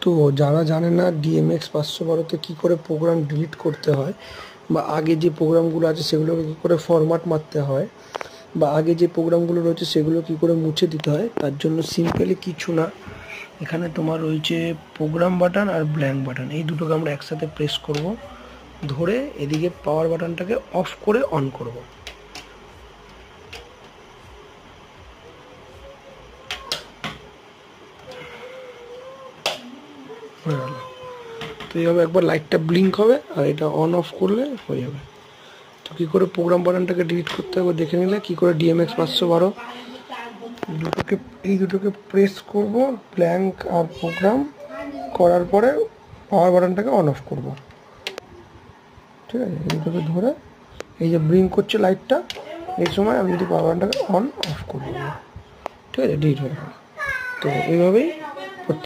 তো যারা জানে না ডিএমএক্স 512তে কী করে প্রোগ্রাম ডিলিট করতে হয় বা আগে যে প্রোগ্রামগুলো আছে সেগুলোকে কী করে ফরম্যাট মারতে হয় বা আগে যে প্রোগ্রামগুলো রয়েছে সেগুলো কী করে মুছে দিতে হয়, তার জন্য সিম্পলি কিছু না, এখানে তোমার রয়েছে প্রোগ্রাম বাটন আর ব্ল্যাঙ্ক বাটন, এই দুটোকে আমরা একসাথে প্রেস করব, ধরে এদিকে পাওয়ার বাটনটাকে অফ করে অন করব। হয়ে গেল। তো এইভাবে একবার লাইটটা ব্লিঙ্ক হবে আর এটা অন অফ করলে হয়ে যাবে। তো কী করে প্রোগ্রাম বাটনটাকে ডিলিট করতে হবে দেখে নিলে, কী করে ডিএমএক্স 512 এই দুটোকে প্রেস করব, ব্ল্যাঙ্ক আর প্রোগ্রাম করার পরে পাওয়ার বাটনটাকে অন অফ করব। ঠিক আছে, এই দুটোকে ধরে এই যে ব্লিঙ্ক করছে লাইটটা, এই সময় আমি যদি পাওয়ার বাটনটাকে অন অফ করব, ঠিক আছে, ডিলিট হয়ে গেল। তো এইভাবেই